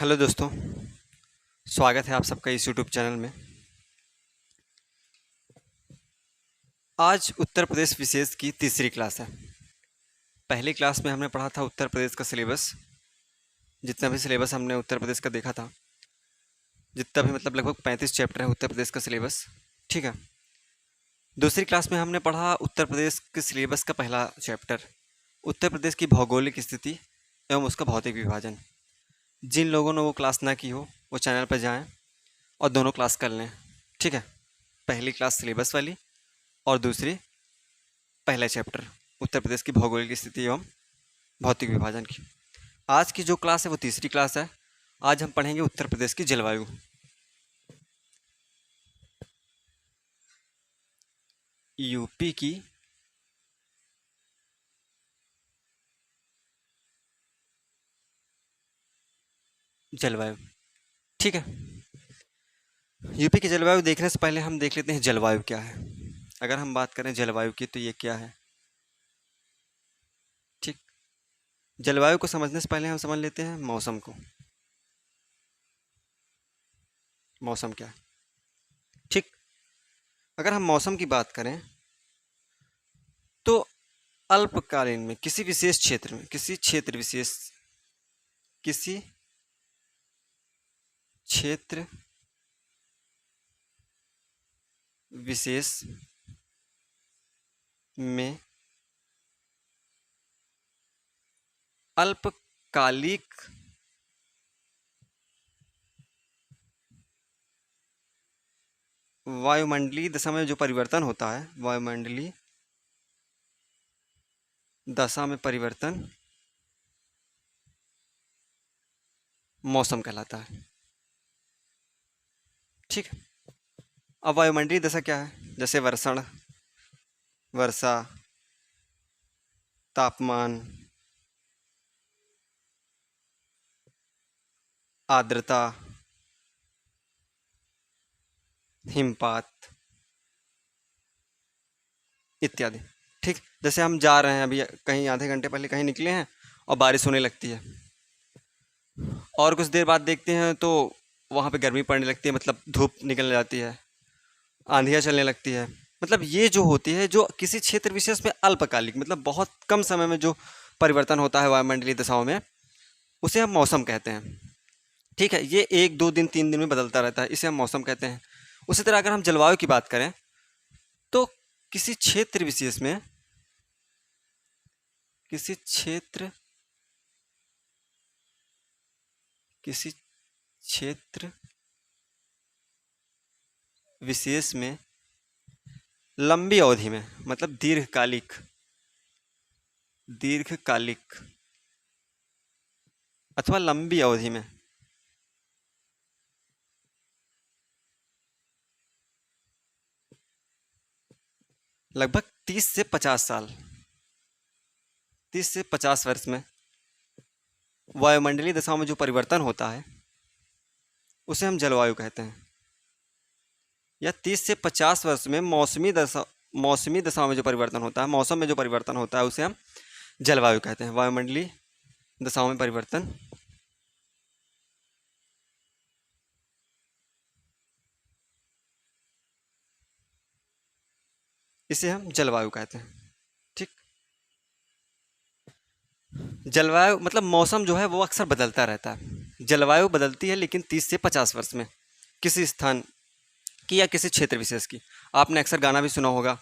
Hello दोस्तों, स्वागत है आप सबका इस यूट्यूब चैनल में। आज उत्तर प्रदेश विशेष की तीसरी क्लास है। पहली क्लास में हमने पढ़ा था उत्तर प्रदेश का सिलेबस। जितना भी सिलेबस हमने उत्तर प्रदेश का देखा था, जितना भी मतलब लगभग 35 चैप्टर है उत्तर प्रदेश का सिलेबस। ठीक है। दूसरी क्लास में हमने पढ़ा उत्तर प्रदेश के सिलेबस का पहला चैप्टर, उत्तर प्रदेश की भौगोलिक स्थिति एवं उसका भौतिक विभाजन। जिन लोगों ने वो क्लास ना की हो वो चैनल पर जाएं और दोनों क्लास कर लें। ठीक है। पहली क्लास सिलेबस वाली और दूसरी पहला चैप्टर उत्तर प्रदेश की भौगोलिक स्थिति एवं भौतिक विभाजन की। आज की जो क्लास है वो तीसरी क्लास है। आज हम पढ़ेंगे उत्तर प्रदेश की जलवायु। यूपी की जलवायु। ठीक है। यूपी की जलवायु देखने से पहले हम देख लेते हैं जलवायु क्या है। अगर हम बात करें जलवायु की तो ये क्या है। ठीक। जलवायु को समझने से पहले हम समझ लेते हैं मौसम को। मौसम क्या है। ठीक। अगर हम मौसम की बात करें तो अल्पकालीन में किसी विशेष क्षेत्र में, किसी क्षेत्र विशेष, किसी क्षेत्र विशेष में अल्पकालिक वायुमंडलीय दशा में जो परिवर्तन होता है, वायुमंडलीय दशा में परिवर्तन मौसम कहलाता है। ठीक है। अब वायुमंडलीय दशा क्या है, जैसे वर्षण, वर्षा, तापमान, आर्द्रता, हिमपात इत्यादि। ठीक। जैसे हम जा रहे हैं अभी, कहीं आधे घंटे पहले कहीं निकले हैं और बारिश होने लगती है, और कुछ देर बाद देखते हैं तो वहाँ पे गर्मी पड़ने लगती है, मतलब धूप निकलने जाती है, आंधियाँ चलने लगती है। मतलब ये जो होती है, जो किसी क्षेत्र विशेष में अल्पकालिक, मतलब बहुत कम समय में जो परिवर्तन होता है वायुमंडलीय दशाओं में, उसे हम मौसम कहते हैं। ठीक है। ये 1 2 दिन 3 दिन में बदलता रहता है, इसे हम मौसम कहते हैं। उसी तरह अगर हम जलवायु की बात करें तो किसी क्षेत्र विशेष में, किसी क्षेत्र किसी क्षेत्र विशेष में लंबी अवधि में, मतलब दीर्घकालिक, दीर्घकालिक अथवा लंबी अवधि में लगभग 30 से 50 साल, 30 से 50 वर्ष में वायुमंडलीय दशाओं में जो परिवर्तन होता है उसे हम जलवायु कहते हैं। या 30 से 50 वर्ष में मौसमी दशाओं में जो परिवर्तन होता है, मौसम में जो परिवर्तन होता है, उसे हम जलवायु कहते हैं। वायुमंडलीय दशाओं में परिवर्तन, इसे हम जलवायु कहते हैं। ठीक। जलवायु मतलब मौसम जो है वो अक्सर बदलता रहता है। जलवायु बदलती है लेकिन 30 से 50 वर्ष में, किसी स्थान की या किसी क्षेत्र विशेष की। आपने अक्सर गाना भी सुना होगा,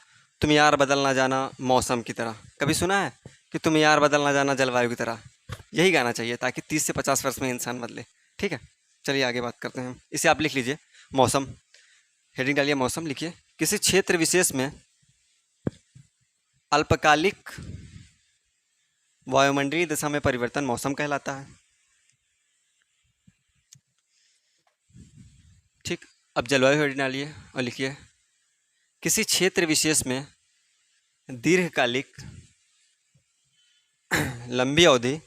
तुम यार बदल ना जाना मौसम की तरह। कभी सुना है कि तुम यार बदल ना जाना जलवायु की तरह? यही गाना चाहिए ताकि 30 से 50 वर्ष में इंसान बदले। ठीक है। चलिए आगे बात करते हैं। इसे आप लिख लीजिए, मौसम। हेडिंग डालिए मौसम, लिखिए किसी क्षेत्र विशेष में अल्पकालिक वायुमंडलीय दशा में परिवर्तन मौसम कहलाता है। ठीक। अब जलवायु हेडिंग डालिए और लिखिए किसी क्षेत्र विशेष में दीर्घकालिक लंबी अवधि,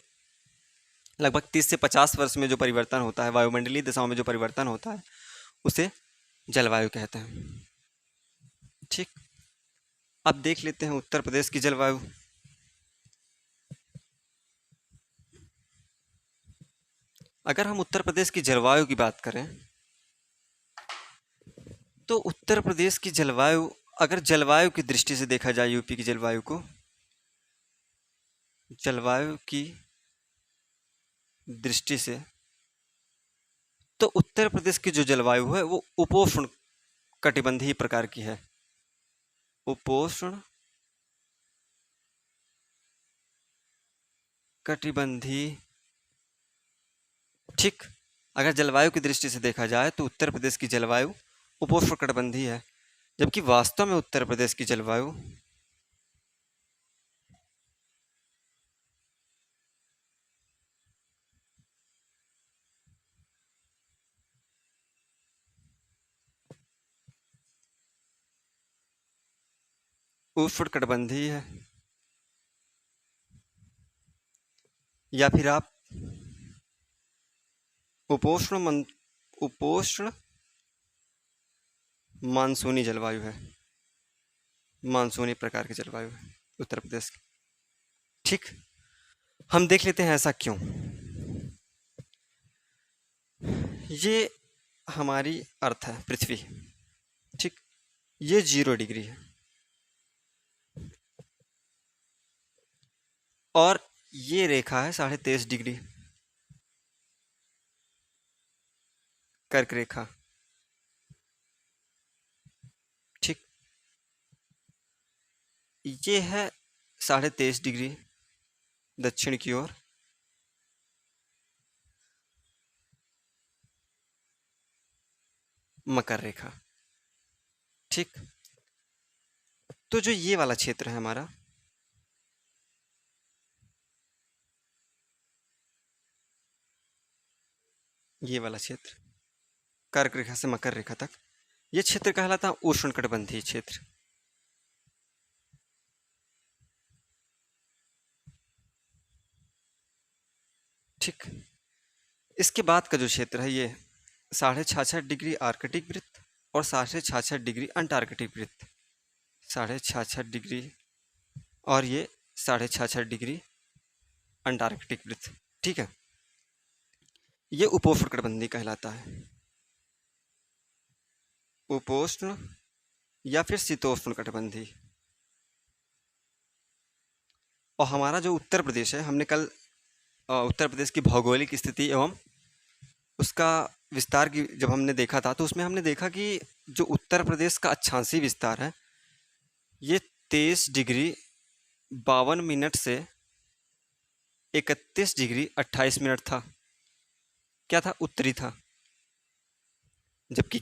लगभग 30 से 50 वर्ष में जो परिवर्तन होता है, वायुमंडलीय दिशाओं में जो परिवर्तन होता है, उसे जलवायु कहते हैं। ठीक। अब देख लेते हैं उत्तर प्रदेश की जलवायु। अगर हम उत्तर प्रदेश की जलवायु की बात करें तो उत्तर प्रदेश की जलवायु, अगर जलवायु की दृष्टि से देखा जाए यूपी की जलवायु को, जलवायु की दृष्टि से, तो उत्तर प्रदेश की जो जलवायु है वो उपोष्ण कटिबंधीय प्रकार की है। उपोष्ण कटिबंधीय। ठीक। अगर जलवायु की दृष्टि से देखा जाए तो उत्तर प्रदेश की जलवायु उपोष्ण कटिबंधीय है, जबकि वास्तव में उत्तर प्रदेश की जलवायु उष्ण कटिबंधीय है। या फिर आप उपोष्ण मानसूनी जलवायु है, मानसूनी प्रकार की जलवायु है उत्तर प्रदेश की। ठीक। हम देख लेते हैं ऐसा क्यों। ये हमारी अर्थ है, पृथ्वी। ठीक। ये 0 डिग्री है और ये रेखा है 23.5 डिग्री, कर्क रेखा। ठीक। ये है 23.5 डिग्री दक्षिण की ओर, मकर रेखा। ठीक। तो जो ये वाला क्षेत्र है हमारा, ये वाला क्षेत्र कर्क रेखा से मकर रेखा तक, ये क्षेत्र कहलाता है उष्णकटिबंधीय क्षेत्र। ठीक। इसके बाद का जो क्षेत्र है ये 66.5 डिग्री आर्कटिक वृत्त और 66.5 डिग्री अंटार्कटिक वृत्त, 66.5 डिग्री और ये 66.5 डिग्री अंटार्कटिक वृत्त। ठीक है। ये उपोष्ण कटिबंधीय कहलाता है, उपोष्ण या फिर शीतोष्ण कटिबंधीय। और हमारा जो उत्तर प्रदेश है, हमने कल उत्तर प्रदेश की भौगोलिक स्थिति एवं उसका विस्तार की जब हमने देखा था तो उसमें हमने देखा कि जो उत्तर प्रदेश का अक्षांशीय विस्तार है ये 23 डिग्री 52 मिनट से 31 डिग्री 28 मिनट था। क्या था? उत्तरी था। जबकि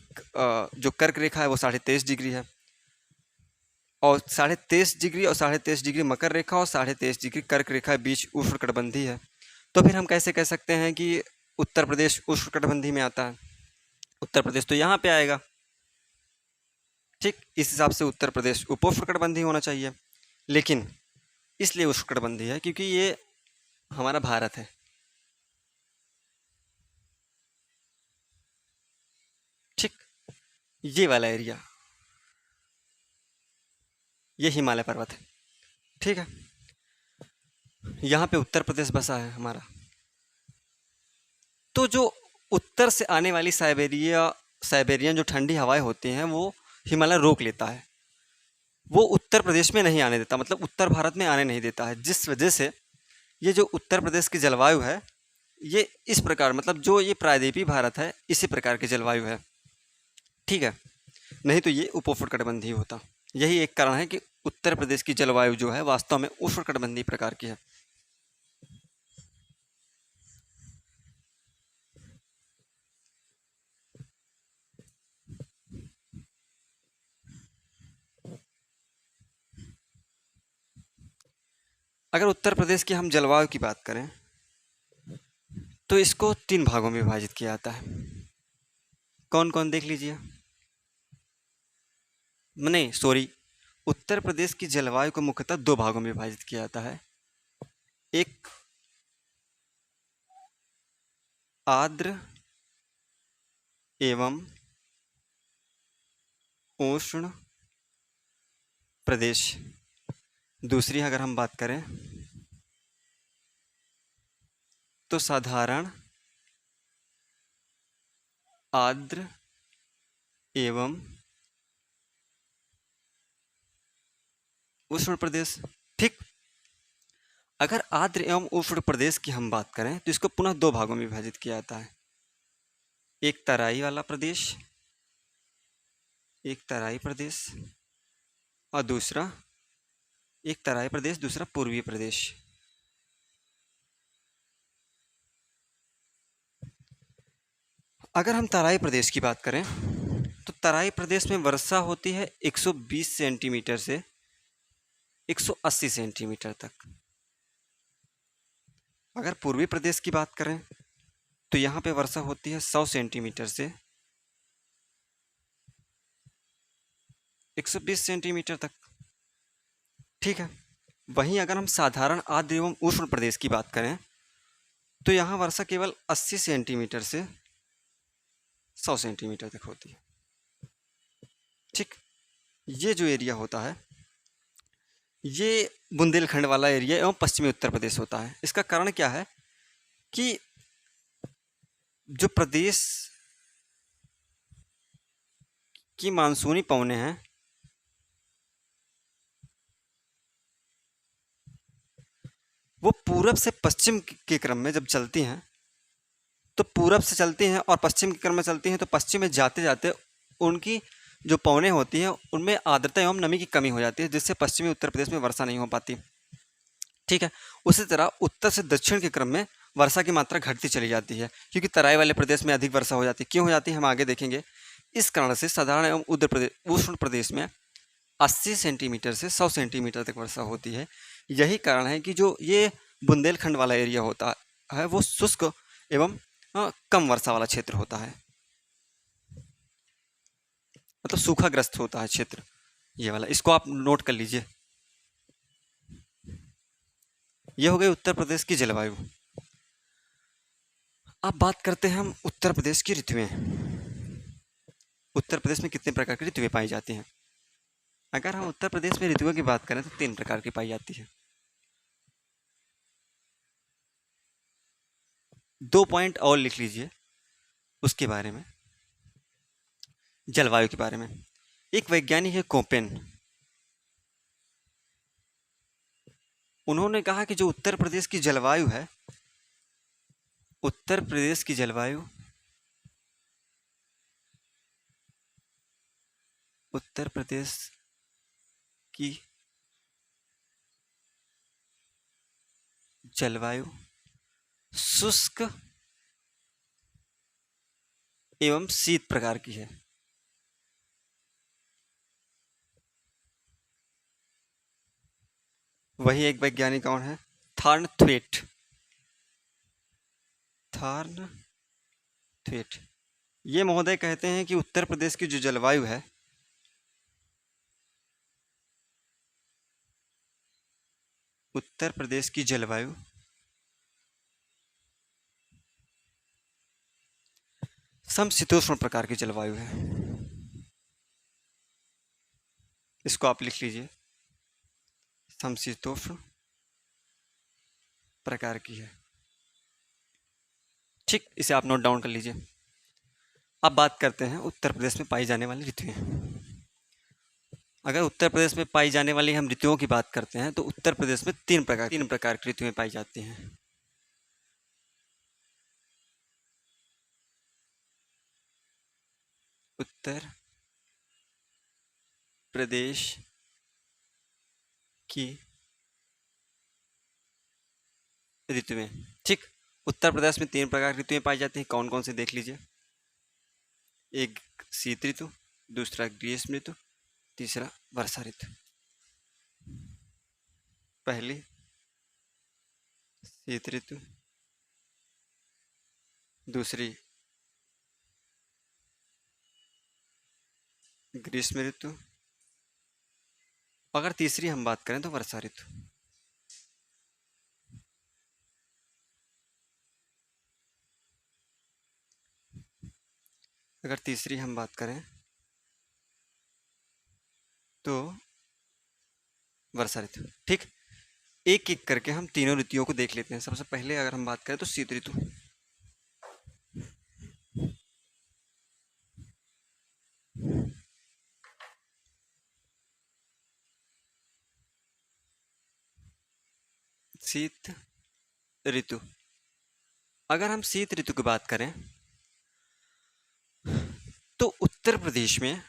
जो कर्क रेखा है वो 23.5 डिग्री है, और 23.5 डिग्री और 23.5 डिग्री मकर रेखा और 23.5 डिग्री कर्क रेखा के बीच उष्णकटिबंधीय है। तो फिर हम कैसे कह सकते हैं कि उत्तर प्रदेश उष्णकटिबंधीय में आता है? उत्तर प्रदेश तो यहाँ पे आएगा। ठीक। इस हिसाब से उत्तर प्रदेश उपोष्णकटिबंधीय होना चाहिए, लेकिन इसलिए उष्णकटिबंधीय है क्योंकि ये हमारा भारत है। ठीक। ये वाला एरिया, ये हिमालय पर्वत है। ठीक है। यहाँ पे उत्तर प्रदेश बसा है हमारा। तो जो उत्तर से आने वाली साइबेरियन जो ठंडी हवाएं होती हैं वो हिमालय रोक लेता है, वो उत्तर प्रदेश में नहीं आने देता, मतलब उत्तर भारत में आने नहीं देता है, जिस वजह से ये जो उत्तर प्रदेश की जलवायु है ये इस प्रकार, मतलब जो ये प्रायद्वीपीय भारत है इसी प्रकार की जलवायु है। ठीक है। नहीं तो ये उपोष्णकटिबंधीय होता। यही एक कारण है कि उत्तर प्रदेश की जलवायु जो है वास्तव में उष्णकटिबंधीय प्रकार की है। अगर उत्तर प्रदेश की हम जलवायु की बात करें तो इसको 3 भागों में विभाजित किया जाता है। कौन कौन? देख लीजिए। नहीं, सॉरी, उत्तर प्रदेश की जलवायु को मुख्यतः 2 भागों में विभाजित किया जाता है। एक आर्द्र एवं उष्ण प्रदेश। दूसरी अगर हम बात करें तो साधारण आर्द्र एवं उष्ण प्रदेश। ठीक, अगर आर्द्र एवं उष्ण प्रदेश की हम बात करें तो इसको पुनः दो भागों में विभाजित किया जाता है। एक तराई वाला प्रदेश, एक तराई प्रदेश, और दूसरा एक तराई प्रदेश, दूसरा पूर्वी प्रदेश। अगर हम तराई प्रदेश की बात करें तो तराई प्रदेश में वर्षा होती है 120 सेंटीमीटर से 180 सेंटीमीटर तक। अगर पूर्वी प्रदेश की बात करें तो यहाँ पे वर्षा होती है 100 सेंटीमीटर से 120 सेंटीमीटर तक। ठीक है, वहीं अगर हम साधारण आर्द्र एवं उष्ण प्रदेश की बात करें तो यहाँ वर्षा केवल 80 सेंटीमीटर से 100 सेंटीमीटर तक होती है। ठीक, ये जो एरिया होता है ये बुंदेलखंड वाला एरिया एवं पश्चिमी उत्तर प्रदेश होता है। इसका कारण क्या है कि जो प्रदेश की मानसूनी पवनें हैं वो पूरब से पश्चिम के क्रम में जब चलती हैं तो पूरब से चलती हैं और पश्चिम के क्रम में चलती हैं, तो पश्चिम में जाते जाते उनकी जो पवनें होती हैं उनमें आर्द्रता एवं नमी की कमी हो जाती है, जिससे पश्चिमी उत्तर प्रदेश में वर्षा नहीं हो पाती। ठीक है, उसी तरह उत्तर से दक्षिण के क्रम में वर्षा की मात्रा घटती चली जाती है, क्योंकि तराई वाले प्रदेश में अधिक वर्षा हो जाती है। क्यों हो जाती है हम आगे देखेंगे। इस कारण से साधारण एवं उष्ण प्रदेश में 80 सेंटीमीटर से 100 सेंटीमीटर तक वर्षा होती है। यही कारण है कि जो ये बुंदेलखंड वाला एरिया होता है वो शुष्क एवं कम वर्षा वाला क्षेत्र होता है, मतलब सूखाग्रस्त होता है क्षेत्र ये वाला। इसको आप नोट कर लीजिए। ये हो गई उत्तर प्रदेश की जलवायु। अब बात करते हैं हम उत्तर प्रदेश की ऋतुएं। उत्तर प्रदेश में कितने प्रकार की ऋतुएं पाई जाती हैं। अगर हम उत्तर प्रदेश में ऋतुओं की बात करें तो 3 प्रकार की पाई जाती है। 2 पॉइंट और लिख लीजिए उसके बारे में, जलवायु के बारे में। एक वैज्ञानिक है कोपेन, उन्होंने कहा कि जो उत्तर प्रदेश की जलवायु है, उत्तर प्रदेश की जलवायु उत्तर प्रदेश की जलवायु शुष्क एवं शीत प्रकार की है। वही एक वैज्ञानिक कौन है, थॉर्नथ्वेट। थॉर्नथ्वेट ये महोदय कहते हैं कि उत्तर प्रदेश की जो जलवायु है उत्तर प्रदेश की जलवायु समशीतोष्ण प्रकार की जलवायु है। इसको आप लिख लीजिए, समशीतोष्ण प्रकार की है। ठीक, इसे आप नोट डाउन कर लीजिए। अब बात करते हैं उत्तर प्रदेश में पाई जाने वाली ऋतुएं। अगर उत्तर प्रदेश में पाई जाने वाली हम ऋतुओं की बात करते हैं तो उत्तर प्रदेश में तीन प्रकार की ऋतुएं पाई जाती हैं। उत्तर प्रदेश की ऋतुएं। ठीक, उत्तर प्रदेश में 3 प्रकार की ऋतुएं पाई जाती हैं। कौन कौन से देख लीजिए। एक शीत ऋतु, दूसरा ग्रीष्म ऋतु, तीसरा वर्षा ऋतु। पहली शीत ऋतु, दूसरी ग्रीष्म ऋतु, अगर तीसरी हम बात करें तो वर्षा ऋतु। अगर तीसरी हम बात करें तो वर्षा ऋतु। ठीक, एक एक करके हम तीनों ऋतुओं को देख लेते हैं। सबसे पहले अगर हम बात करें तो शीत ऋतु। शीत ऋतु। अगर हम शीत ऋतु की बात करें तो उत्तर प्रदेश में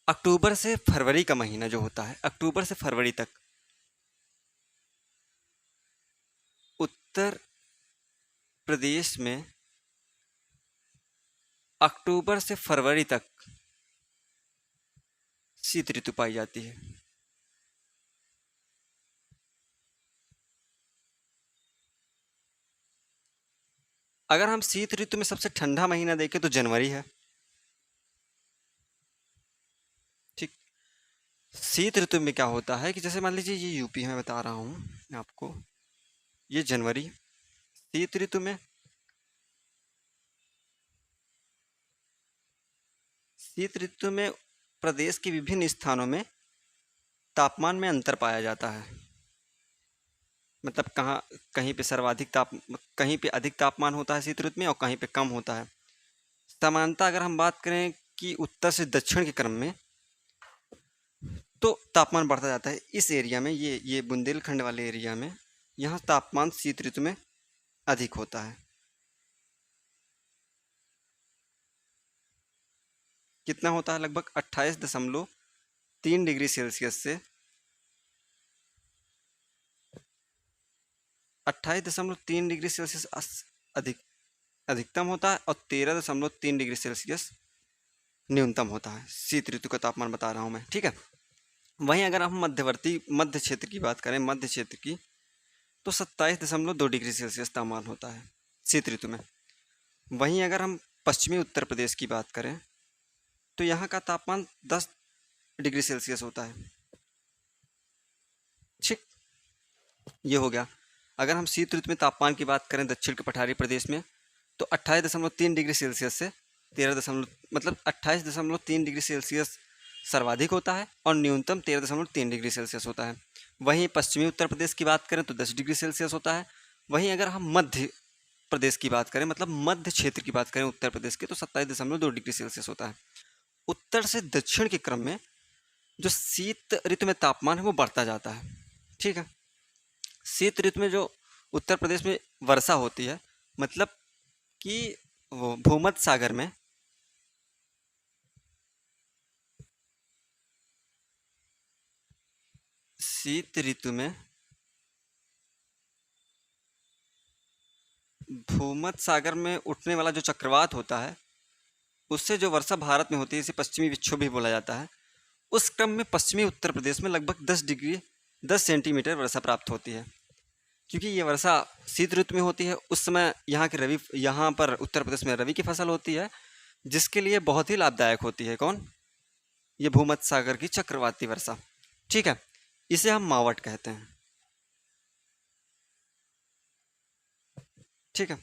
अक्टूबर से फरवरी का महीना जो होता है, अक्टूबर से फरवरी तक उत्तर प्रदेश में अक्टूबर से फरवरी तक शीत ऋतु पाई जाती है। अगर हम शीत ऋतु में सबसे ठंडा महीना देखें तो जनवरी है। ठीक। शीत ऋतु में क्या होता है कि जैसे मान लीजिए ये यूपी में बता रहा हूँ आपको, ये जनवरी। शीत ऋतु में प्रदेश के विभिन्न स्थानों में तापमान में अंतर पाया जाता है। मतलब कहीं पे कहीं पे अधिक तापमान होता है शीत ऋतु में और कहीं पे कम होता है। समानता अगर हम बात करें कि उत्तर से दक्षिण के क्रम में, तो तापमान बढ़ता जाता है। इस एरिया में, ये बुंदेलखंड वाले एरिया में, यहाँ तापमान शीत ऋतु में अधिक होता है। कितना होता है? लगभग 28.3 डिग्री सेल्सियस से 28.3 डिग्री सेल्सियस अधिकतम होता है और 13.3 डिग्री सेल्सियस न्यूनतम होता है। शीत ऋतु का तापमान बता रहा हूँ मैं, ठीक है। वहीं अगर हम मध्य क्षेत्र की बात करें, मध्य क्षेत्र की, तो 27.2 डिग्री सेल्सियस तापमान होता है शीत ऋतु में। वहीं अगर हम पश्चिमी उत्तर प्रदेश की बात करें तो यहाँ का तापमान 10 डिग्री सेल्सियस होता है। ठीक, ये हो गया। अगर हम शीत ऋतु में तापमान की बात करें दक्षिण के पठारी प्रदेश में, तो 28.3 डिग्री सेल्सियस से 28.3 डिग्री सेल्सियस सर्वाधिक होता है और न्यूनतम 13.3 डिग्री सेल्सियस होता है। वहीं पश्चिमी उत्तर प्रदेश की बात करें तो 10 डिग्री सेल्सियस होता है। वहीं अगर हम मध्य प्रदेश की बात करें, मतलब मध्य क्षेत्र की बात करें उत्तर प्रदेश के, तो 27.2 डिग्री सेल्सियस होता है। उत्तर से दक्षिण के क्रम में जो शीत ऋतु में तापमान है वो बढ़ता जाता है। ठीक है। शीत ऋतु में जो उत्तर प्रदेश में वर्षा होती है, मतलब कि वो भूमध्य सागर में शीत ऋतु में भूमध्य सागर में उठने वाला जो चक्रवात होता है, उससे जो वर्षा भारत में होती है, इसे पश्चिमी विक्षोभ भी बोला जाता है। उस क्रम में पश्चिमी उत्तर प्रदेश में लगभग 10 सेंटीमीटर वर्षा प्राप्त होती है। क्योंकि ये वर्षा शीत ऋतु में होती है, उस समय यहाँ पर उत्तर प्रदेश में रबी की फसल होती है, जिसके लिए बहुत ही लाभदायक होती है। कौन? ये भूमध्य सागर की चक्रवाती वर्षा। ठीक है, इसे हम मावट कहते हैं। ठीक है।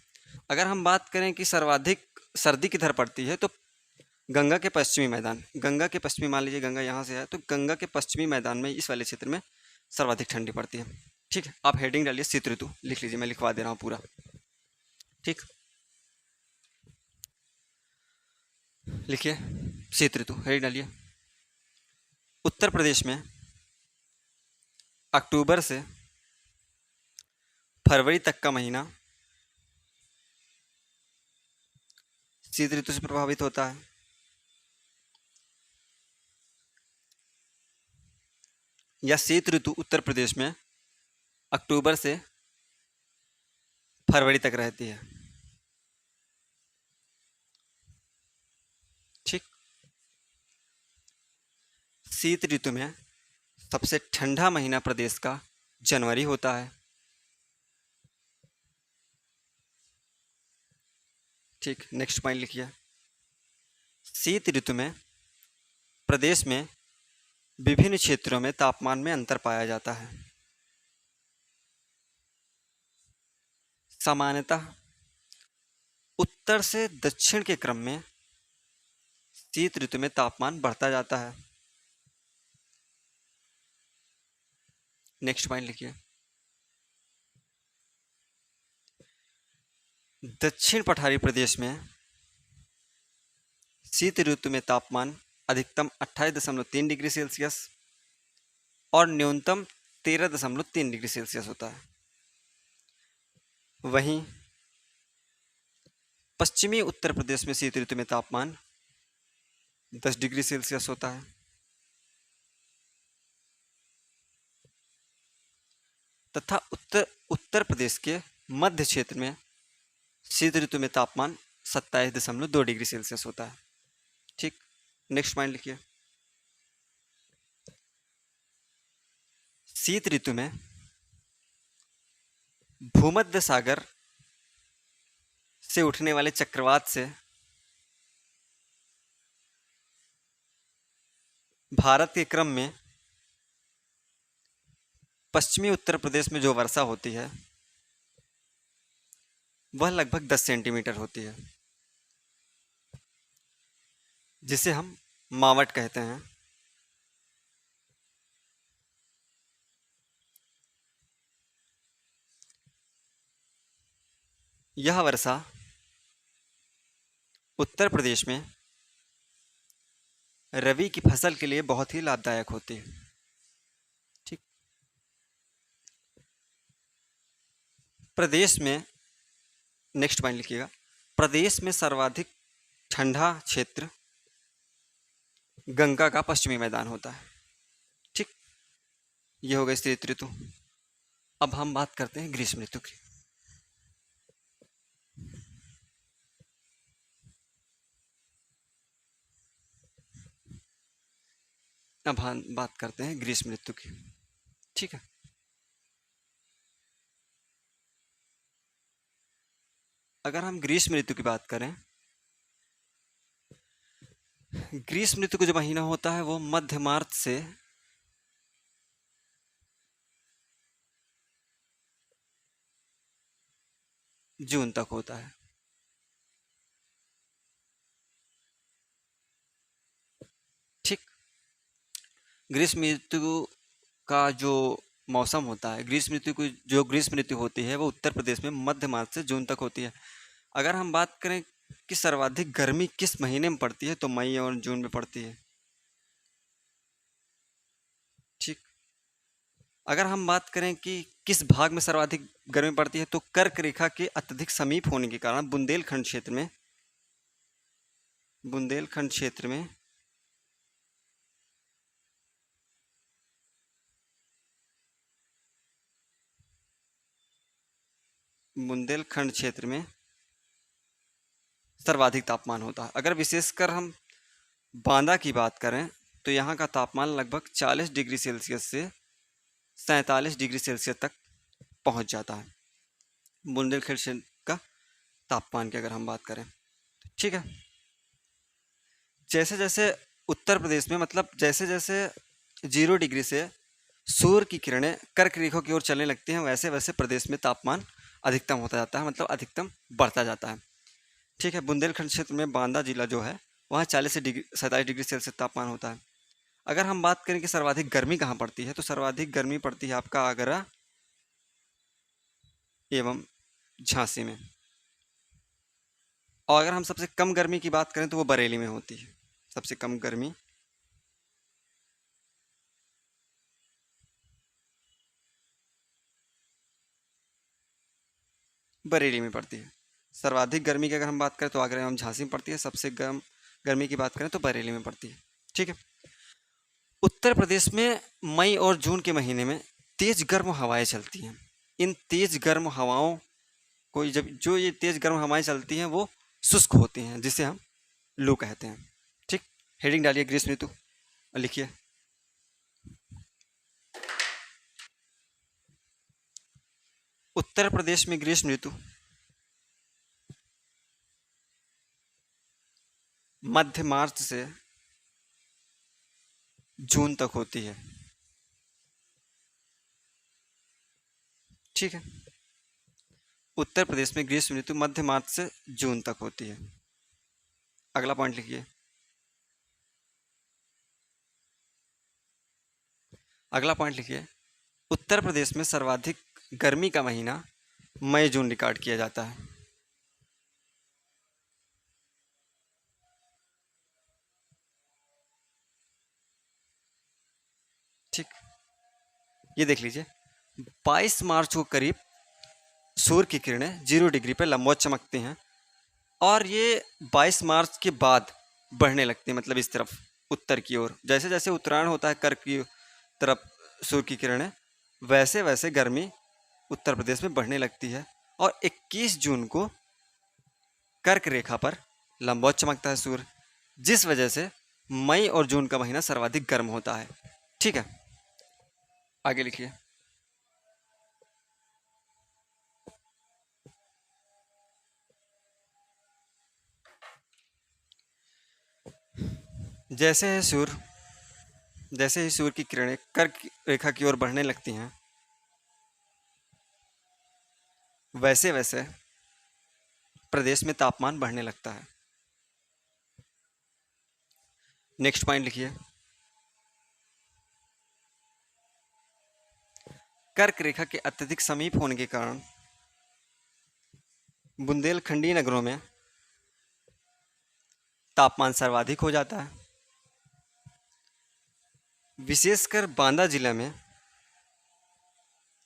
अगर हम बात करें कि सर्वाधिक सर्दी किधर पड़ती है, तो गंगा के पश्चिमी, मान लीजिए गंगा यहाँ से है, तो गंगा के पश्चिमी मैदान में, इस वाले क्षेत्र में सर्वाधिक ठंडी पड़ती है। ठीक है, आप हेडिंग डालिए शीत ऋतु, लिख लीजिए, मैं लिखवा दे रहा हूँ पूरा। ठीक, लिखिए शीत ऋतु, हेडिंग डालिए। उत्तर प्रदेश में अक्टूबर से फरवरी तक का महीना शीत ऋतु से प्रभावित होता है। या शीत ऋतु उत्तर प्रदेश में अक्टूबर से फरवरी तक रहती है। ठीक। शीत ऋतु में सबसे ठंडा महीना प्रदेश का जनवरी होता है। ठीक, नेक्स्ट पॉइंट लिखिए। शीत ऋतु में प्रदेश में विभिन्न क्षेत्रों में तापमान में अंतर पाया जाता है। सामान्यतः उत्तर से दक्षिण के क्रम में शीत ऋतु में तापमान बढ़ता जाता है। नेक्स्ट पॉइंट लिखिए। दक्षिण पठारी प्रदेश में शीत ऋतु में तापमान अधिकतम 28.3 डिग्री सेल्सियस और न्यूनतम 13.3 डिग्री सेल्सियस होता है। वहीं पश्चिमी उत्तर प्रदेश में शीत ऋतु में तापमान 10 डिग्री सेल्सियस होता है तथा उत्तर उत्तर प्रदेश के मध्य क्षेत्र में शीत ऋतु में तापमान 27.2 डिग्री सेल्सियस होता है। ठीक, नेक्स्ट पॉइंट लिखिए। शीत ऋतु में भूमध्य सागर से उठने वाले चक्रवात से भारत के क्रम में पश्चिमी उत्तर प्रदेश में जो वर्षा होती है वह लगभग 10 सेंटीमीटर होती है, जिसे हम मावट कहते हैं। यह वर्षा उत्तर प्रदेश में रबी की फसल के लिए बहुत ही लाभदायक होती है। ठीक, प्रदेश में नेक्स्ट पॉइंट लिखिएगा। प्रदेश में सर्वाधिक ठंडा क्षेत्र गंगा का पश्चिमी मैदान होता है। ठीक, ये हो गई शीत ऋतु। अब हम बात करते हैं ग्रीष्म ऋतु की। अब हम बात करते हैं ग्रीष्म ऋतु की। ठीक है, अगर हम ग्रीष्म ऋतु की बात करें, ग्रीष्म ऋतु का जो महीना होता है वो मध्य मार्च से जून तक होता है। ठीक, ग्रीष्म ऋतु का जो मौसम होता है, ग्रीष्म ऋतु की जो ग्रीष्म ऋतु होती है वो उत्तर प्रदेश में मध्य मार्च से जून तक होती है। अगर हम बात करें कि सर्वाधिक गर्मी किस महीने में पड़ती है तो मई और जून में पड़ती है। ठीक, अगर हम बात करें कि किस भाग में सर्वाधिक गर्मी पड़ती है तो कर्क रेखा के अत्यधिक समीप होने के कारण बुंदेलखंड क्षेत्र में बुंदेलखंड क्षेत्र में सर्वाधिक तापमान होता है। अगर विशेषकर हम बांदा की बात करें तो यहाँ का तापमान लगभग 40 डिग्री सेल्सियस से 47 डिग्री सेल्सियस तक पहुँच जाता है, बुंदेलखंड क्षेत्र का तापमान की अगर हम बात करें। ठीक है, जैसे जैसे उत्तर प्रदेश में मतलब जैसे जैसे 0 डिग्री से सूर्य की किरणें कर्क रेखा की ओर चलने लगती हैं वैसे वैसे प्रदेश में तापमान अधिकतम होता जाता है, मतलब अधिकतम बढ़ता जाता है। ठीक है, बुंदेलखंड क्षेत्र में बांदा जिला जो है वहाँ 40 से 47 डिग्री सेल्सियस तापमान होता है। अगर हम बात करें कि सर्वाधिक गर्मी कहाँ पड़ती है तो सर्वाधिक गर्मी पड़ती है आपका आगरा एवं झांसी में, और अगर हम सबसे कम गर्मी की बात करें तो वो बरेली में होती है। सबसे कम गर्मी बरेली में पड़ती है। सर्वाधिक गर्मी की अगर हम बात करें तो आगरा एवं झांसी में पड़ती है, सबसे कम गर्मी की बात करें तो बरेली में पड़ती है। ठीक है, उत्तर प्रदेश में मई और जून के महीने में तेज गर्म हवाएं चलती हैं। इन तेज गर्म हवाओं को जब जो ये तेज गर्म हवाएं चलती हैं वो शुष्क होती हैं, जिसे हम लू कहते हैं। ठीक, हेडिंग डालिए ग्रीष्म ऋतु और लिखिए उत्तर प्रदेश में ग्रीष्म ऋतु मध्य मार्च से जून तक होती है। ठीक है, उत्तर प्रदेश में ग्रीष्म ऋतु मध्य मार्च से जून तक होती है। अगला पॉइंट लिखिए। अगला पॉइंट लिखिए, उत्तर प्रदेश में सर्वाधिक गर्मी का महीना मई जून रिकॉर्ड किया जाता है। ठीक, ये देख लीजिए, 22 मार्च को करीब सूर्य की किरणें 0 डिग्री पर लंबवत चमकती हैं और ये 22 मार्च के बाद बढ़ने लगती है, मतलब इस तरफ उत्तर की ओर। जैसे जैसे उत्तरायण होता है कर्क की तरफ सूर्य की किरणें, वैसे वैसे गर्मी उत्तर प्रदेश में बढ़ने लगती है और 21 जून को कर्क रेखा पर लंबवत चमकता है सूर्य, जिस वजह से मई और जून का महीना सर्वाधिक गर्म होता है। ठीक है, आगे लिखिए। जैसे है सूर्य जैसे ही सूर्य की किरणें कर्क रेखा की ओर बढ़ने लगती हैं, वैसे वैसे प्रदेश में तापमान बढ़ने लगता है। नेक्स्ट पॉइंट लिखिए। कर्क रेखा के अत्यधिक समीप होने के कारण बुंदेलखंडी नगरों में तापमान सर्वाधिक हो जाता है। विशेषकर बांदा जिला में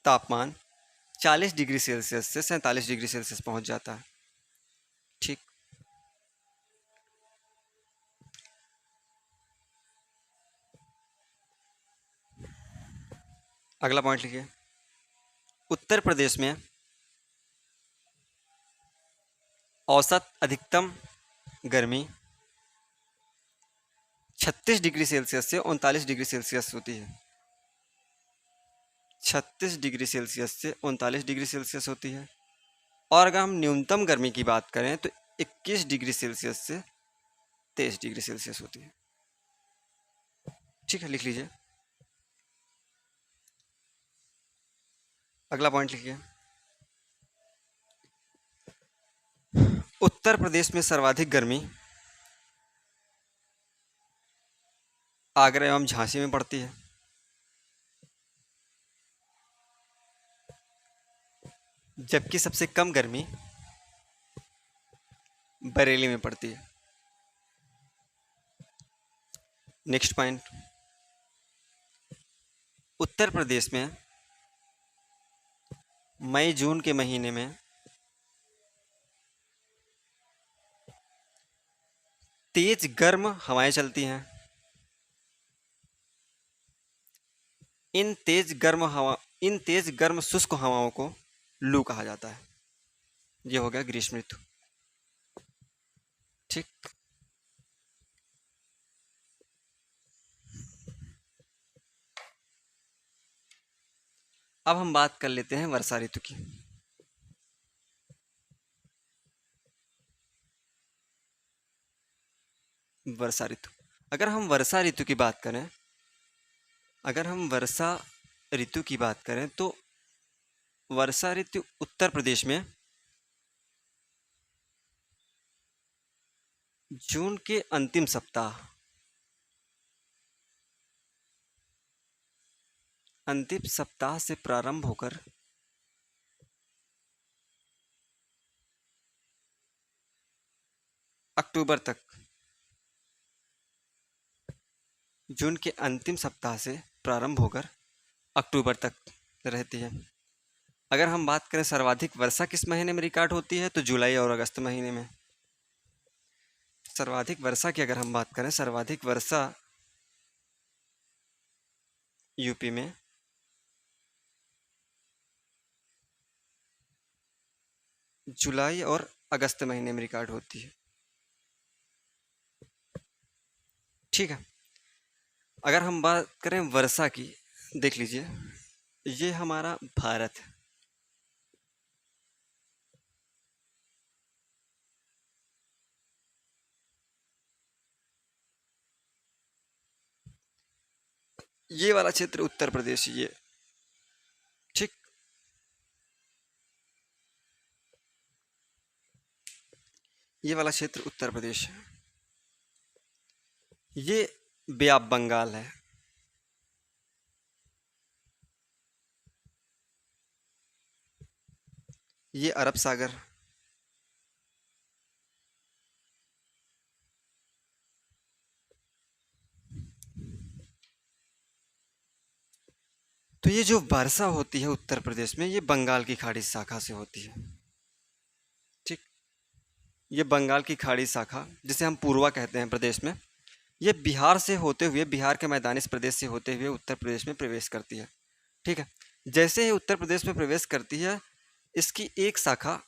तापमान 40 डिग्री सेल्सियस से 47 डिग्री सेल्सियस पहुंच जाता है। ठीक, अगला पॉइंट लिखिए। उत्तर प्रदेश में औसत अधिकतम गर्मी 36 डिग्री सेल्सियस से 39 डिग्री सेल्सियस होती है। 36 डिग्री सेल्सियस से 39 डिग्री सेल्सियस होती है। और अगर हम न्यूनतम गर्मी की बात करें तो 21 डिग्री सेल्सियस से 23 डिग्री सेल्सियस होती है। ठीक है, लिख लीजिए। अगला पॉइंट लिखिए। उत्तर प्रदेश में सर्वाधिक गर्मी आगरा एवं झांसी में पड़ती है, जबकि सबसे कम गर्मी बरेली में पड़ती है। Next point. उत्तर प्रदेश में मई जून के महीने में तेज गर्म हवाएं चलती हैं। इन तेज गर्म शुष्क हवाओं को लू कहा जाता है। ये हो गया ग्रीष्म ऋतु। ठीक, अब हम बात कर लेते हैं वर्षा ऋतु की। वर्षा ऋतु, अगर हम वर्षा ऋतु की बात करें अगर हम वर्षा ऋतु की बात करें तो वर्षा ऋतु उत्तर प्रदेश में जून के अंतिम सप्ताह से प्रारंभ होकर अक्टूबर तक, जून के अंतिम सप्ताह से प्रारंभ होकर अक्टूबर तक रहती है। अगर हम बात करें सर्वाधिक वर्षा किस महीने में रिकॉर्ड होती है तो जुलाई और अगस्त महीने में। सर्वाधिक वर्षा की अगर हम बात करें, सर्वाधिक वर्षा यूपी में जुलाई और अगस्त महीने में रिकॉर्ड होती है। ठीक है, अगर हम बात करें वर्षा की, देख लीजिए, ये हमारा भारत है। ये वाला क्षेत्र उत्तर प्रदेश, ये ठीक, ये वाला क्षेत्र उत्तर प्रदेश है। ये बे ऑफ बंगाल है। ये अरब सागर, तो ये ये जो वर्षा होती है उत्तर प्रदेश में, ये बंगाल की खाड़ी शाखा से होती है। ठीक, ये बंगाल की खाड़ी शाखा, जिसे हम पूर्वा कहते हैं प्रदेश में, ये बिहार से होते हुए, बिहार के मैदानी प्रदेश से होते हुए उत्तर प्रदेश में प्रवेश करती है। ठीक है, जैसे ही उत्तर प्रदेश में प्रवेश करती है, इसकी एक शाखा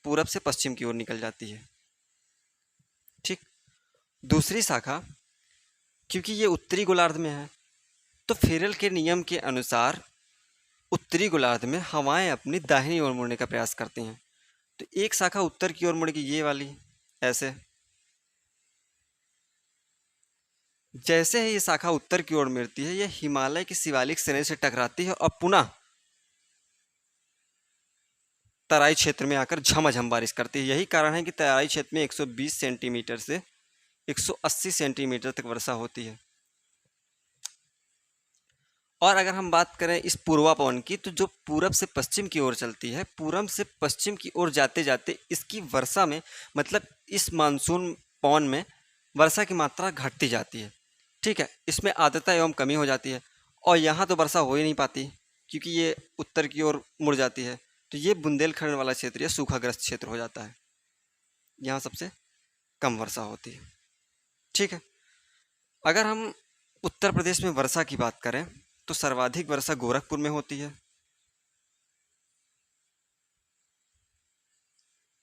पूरब से पश्चिम की ओर निकल जाती है। ठीक, दूसरी शाखा, क्योंकि ये उत्तरी गोलार्ध में है, तो फेरल के नियम के अनुसार उत्तरी गोलार्ध में हवाएं अपनी दाहिनी ओर मुड़ने का प्रयास करती हैं। तो एक शाखा उत्तर की ओर मुड़ेगी, ये वाली, ऐसे। जैसे ही ये शाखा उत्तर की ओर मुड़ती है, यह हिमालय की शिवालिक श्रेणी से टकराती है और पुनः तराई क्षेत्र में आकर झमाझम बारिश करती है। यही कारण है कि तराई क्षेत्र में 120 सेंटीमीटर से 180 सेंटीमीटर तक वर्षा होती है। और अगर हम बात करें इस पूर्वा पवन की, तो जो पूरब से पश्चिम की ओर चलती है, पूरब से पश्चिम की ओर जाते जाते इसकी वर्षा में, मतलब इस मानसून पवन में वर्षा की मात्रा घटती जाती है। ठीक है, इसमें आर्द्रता एवं कमी हो जाती है, और यहाँ तो वर्षा हो ही नहीं पाती क्योंकि ये उत्तर की ओर मुड़ जाती है। तो ये बुंदेलखंड वाला क्षेत्र, ये सूखाग्रस्त क्षेत्र हो जाता है, यहाँ सबसे कम वर्षा होती है। ठीक है, अगर हम उत्तर प्रदेश में वर्षा की बात करें, तो सर्वाधिक वर्षा गोरखपुर में होती है।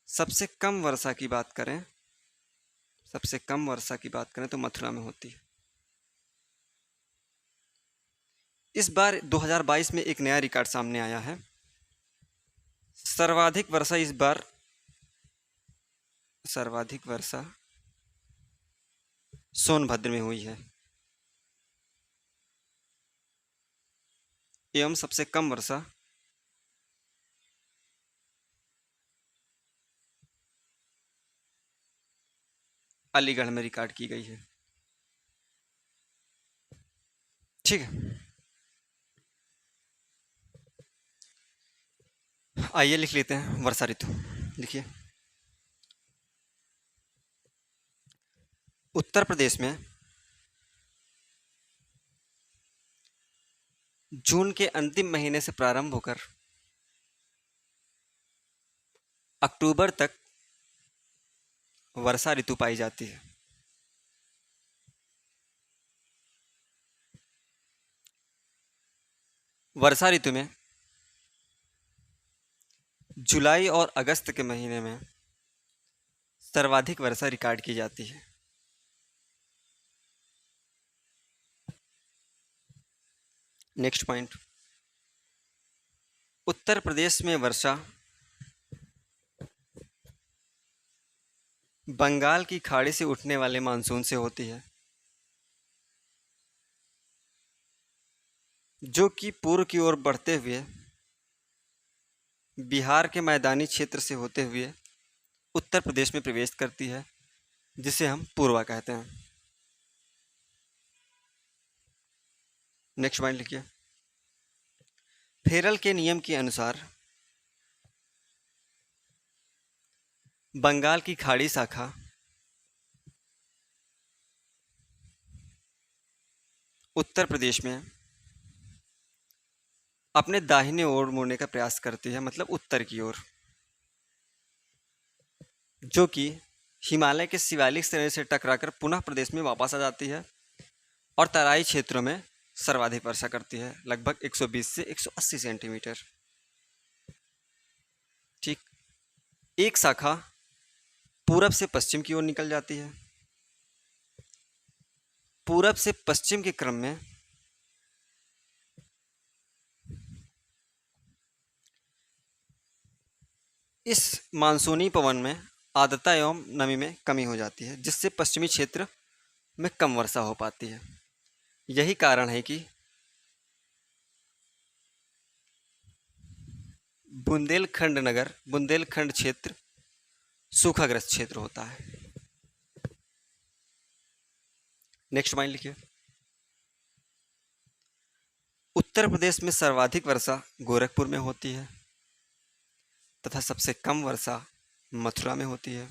सबसे कम वर्षा की बात करें, सबसे कम वर्षा की बात करें तो मथुरा में होती है। इस बार 2022 में एक नया रिकॉर्ड सामने आया है। सर्वाधिक वर्षा इस बार, सर्वाधिक वर्षा सोनभद्र में हुई है, एवं सबसे कम वर्षा अलीगढ़ में रिकॉर्ड की गई है। ठीक है, आइए लिख लेते हैं वर्षा ऋतु। लिखिए, उत्तर प्रदेश में जून के अंतिम महीने से प्रारंभ होकर अक्टूबर तक वर्षा ऋतु पाई जाती है। वर्षा ऋतु में जुलाई और अगस्त के महीने में सर्वाधिक वर्षा रिकॉर्ड की जाती है। नेक्स्ट पॉइंट, उत्तर प्रदेश में वर्षा बंगाल की खाड़ी से उठने वाले मानसून से होती है, जो कि पूर्व की ओर बढ़ते हुए बिहार के मैदानी क्षेत्र से होते हुए उत्तर प्रदेश में प्रवेश करती है, जिसे हम पूर्वा कहते हैं। नेक्स्ट पॉइंट लिखिए, फेरल के नियम के अनुसार बंगाल की खाड़ी शाखा उत्तर प्रदेश में अपने दाहिने ओर मुड़ने का प्रयास करती है, मतलब उत्तर की ओर, जो कि हिमालय के शिवालिक श्रेणी से टकराकर पुनः प्रदेश में वापस आ जाती है और तराई क्षेत्रों में सर्वाधिक वर्षा करती है, लगभग 120 से 180 सेंटीमीटर। ठीक, एक शाखा पूरब से पश्चिम की ओर निकल जाती है। पूरब से पश्चिम के क्रम में इस मानसूनी पवन में आर्द्रता एवं नमी में कमी हो जाती है, जिससे पश्चिमी क्षेत्र में कम वर्षा हो पाती है। यही कारण है कि बुंदेलखंड क्षेत्र सूखाग्रस्त क्षेत्र होता है। नेक्स्ट पॉइंट लिखिए, उत्तर प्रदेश में सर्वाधिक वर्षा गोरखपुर में होती है तथा सबसे कम वर्षा मथुरा में होती है।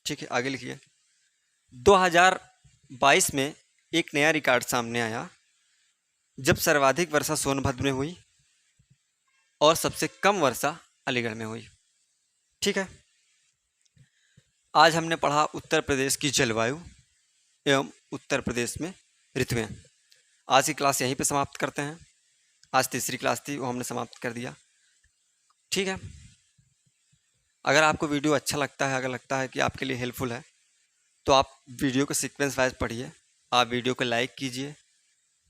ठीक है, आगे लिखिए, 2022 में एक नया रिकॉर्ड सामने आया, जब सर्वाधिक वर्षा सोनभद्र में हुई और सबसे कम वर्षा अलीगढ़ में हुई। ठीक है। आज हमने पढ़ा उत्तर प्रदेश की जलवायु एवं उत्तर प्रदेश में ऋतुएं। आज की क्लास यहीं पे समाप्त करते हैं। आज तीसरी क्लास थी, वो हमने समाप्त कर दिया। ठीक है। अगर आपको वीडियो अच्छा लगता है, अगर लगता है कि आपके लिए हेल्पफुल है, तो आप वीडियो को सीक्वेंस वाइज पढ़िए। आप वीडियो को लाइक कीजिए,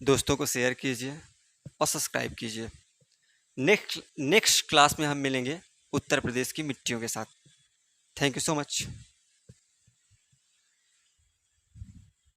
दोस्तों को शेयर कीजिए और सब्सक्राइब कीजिए। नेक्स्ट क्लास में हम मिलेंगे उत्तर प्रदेश की मिट्टियों के साथ। Thank you so much.